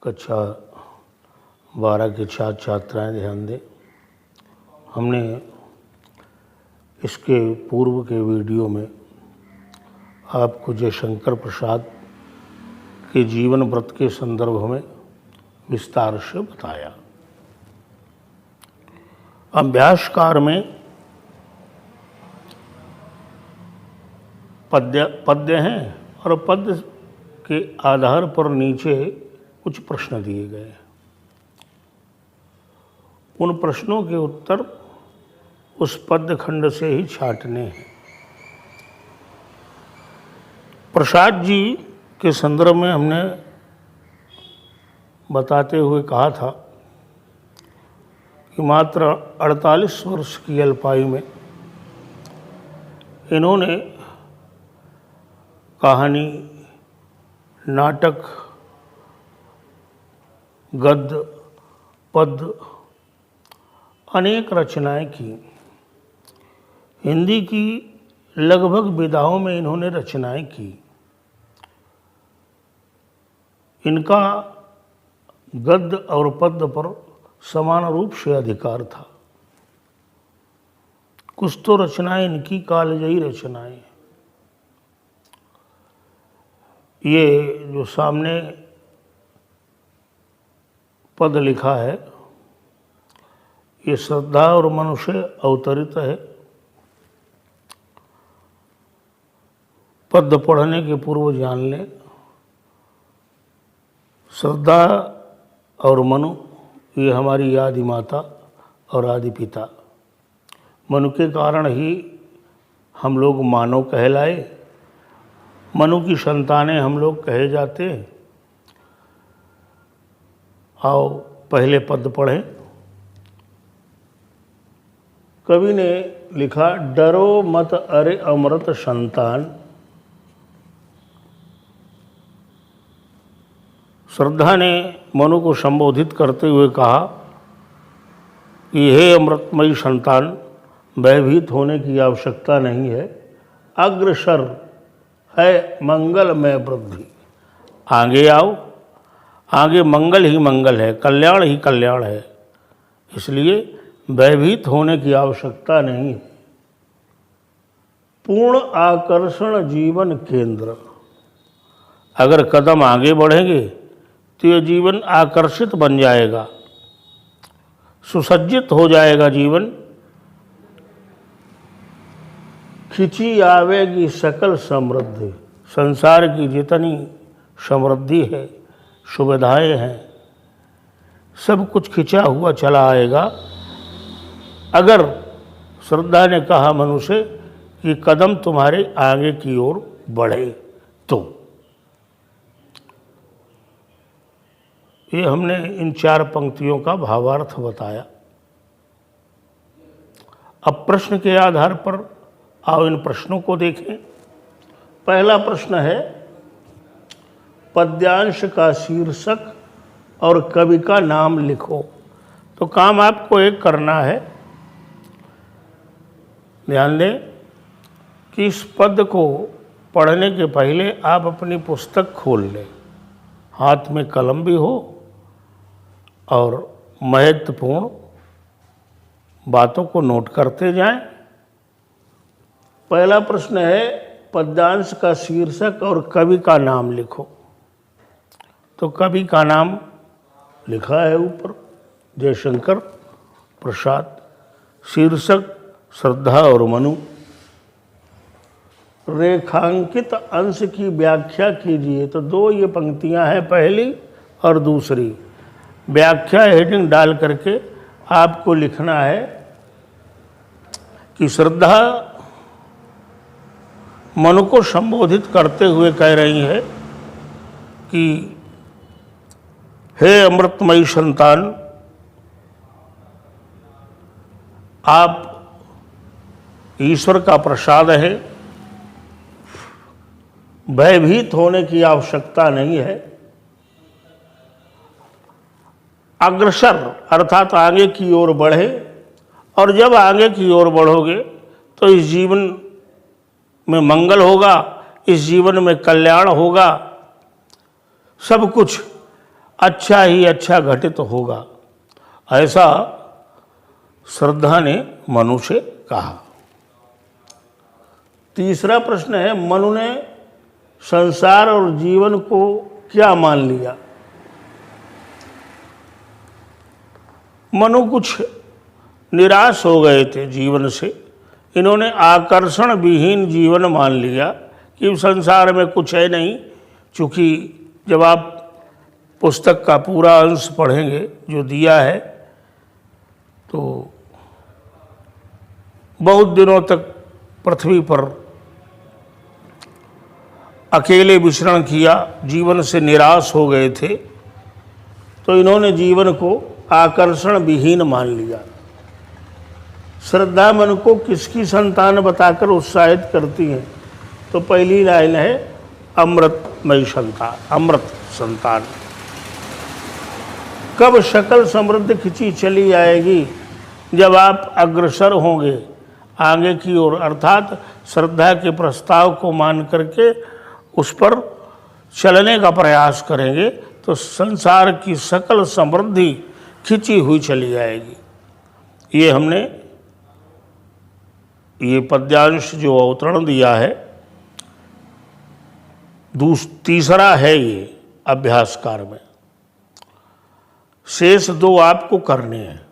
कक्षा 12 के छात्र छात्राएँ ध्यान दें। हमने इसके पूर्व के वीडियो में आपको जयशंकर प्रसाद के जीवन व्रत के संदर्भ में विस्तार से बताया। अभ्यासकार में पद्य हैं और पद्य के आधार पर नीचे कुछ प्रश्न दिए गए। उन प्रश्नों के उत्तर उस पद्य खंड से ही छांटने हैं। प्रसाद जी के संदर्भ में हमने बताते हुए कहा था कि मात्र 48 वर्ष की अल्पायु में इन्होंने कहानी, नाटक, गद्य, पद्य अनेक रचनाएं की। हिंदी की लगभग विधाओं में इन्होंने रचनाएं की। इनका गद्य और पद्य पर समान रूप से अधिकार था। कुछ तो रचनाएं इनकी कालजयी रचनाएं। ये जो सामने पद लिखा है, ये श्रद्धा और मनु से अवतरित है। पद्य पढ़ने के पूर्व जान लें, श्रद्धा और मनु ये हमारी आदि माता और आदि पिता। मनु के कारण ही हम लोग मानव कहलाए। मनु की संतानें हम लोग कहे जाते हैं। आओ पहले पद्य पढ़ें। कवि ने लिखा, डरो मत अरे अमृत संतान। श्रद्धा ने मनु को संबोधित करते हुए कहा कि हे अमृतमयी संतान, भयभीत होने की आवश्यकता नहीं है। अग्रसर है मंगलमय वृद्धि। आगे आओ, आगे मंगल ही मंगल है, कल्याण ही कल्याण है, इसलिए भयभीत होने की आवश्यकता नहीं है। पूर्ण आकर्षण जीवन केंद्र। अगर कदम आगे बढ़ेंगे तो ये जीवन आकर्षित बन जाएगा, सुसज्जित हो जाएगा जीवन। खिंची आवेगी सकल समृद्धि। संसार की जितनी समृद्धि है, सुविधाएं हैं, सब कुछ खिंचा हुआ चला आएगा। अगर श्रद्धा ने कहा मनु से कि कदम तुम्हारे आगे की ओर बढ़े तो। ये हमने इन 4 पंक्तियों का भावार्थ बताया। अब प्रश्न के आधार पर आओ इन प्रश्नों को देखें। पहला प्रश्न है, पद्यांश का शीर्षक और कवि का नाम लिखो। तो काम आपको एक करना है। ध्यान दें कि इस पद्य को पढ़ने के पहले आप अपनी पुस्तक खोल लें, हाथ में कलम भी हो और महत्वपूर्ण बातों को नोट करते जाएं। पहला प्रश्न है, पद्यांश का शीर्षक और कवि का नाम लिखो। तो कवि का नाम लिखा है ऊपर, जयशंकर प्रसाद। शीर्षक श्रद्धा और मनु। रेखांकित अंश की व्याख्या कीजिए। तो 2 ये पंक्तियां हैं, पहली और दूसरी। व्याख्या हेडिंग डाल करके आपको लिखना है कि श्रद्धा मनु को संबोधित करते हुए कह रही है कि हे अमृतमयी संतान, आप ईश्वर का प्रसाद है। भयभीत होने की आवश्यकता नहीं है। अग्रसर अर्थात आगे की ओर बढ़े, और जब आगे की ओर बढ़ोगे तो इस जीवन में मंगल होगा, इस जीवन में कल्याण होगा, सब कुछ अच्छा ही अच्छा घटित होगा, ऐसा श्रद्धा ने मनु से कहा। तीसरा प्रश्न है, मनु ने संसार और जीवन को क्या मान लिया? मनु कुछ निराश हो गए थे जीवन से। इन्होंने आकर्षण विहीन जीवन मान लिया कि संसार में कुछ है नहीं। चूँकि जब आप पुस्तक का पूरा अंश पढ़ेंगे जो दिया है, तो बहुत दिनों तक पृथ्वी पर अकेले विचरण किया, जीवन से निराश हो गए थे, तो इन्होंने जीवन को आकर्षण विहीन मान लिया। श्रद्धा मन को किसकी संतान बताकर उत्साहित करती है? तो पहली लाइन है अमृतमयी संतान, अमृत संतान। कब शकल समृद्ध खिंची चली आएगी? जब आप अग्रसर होंगे आगे की ओर, अर्थात श्रद्धा के प्रस्ताव को मान करके उस पर चलने का प्रयास करेंगे, तो संसार की सकल समृद्धि खिंची हुई चली आएगी। ये हमने ये पद्यांश जो अवतरण दिया है, तीसरा है ये अभ्यासकार में। शेष दो आपको करने हैं।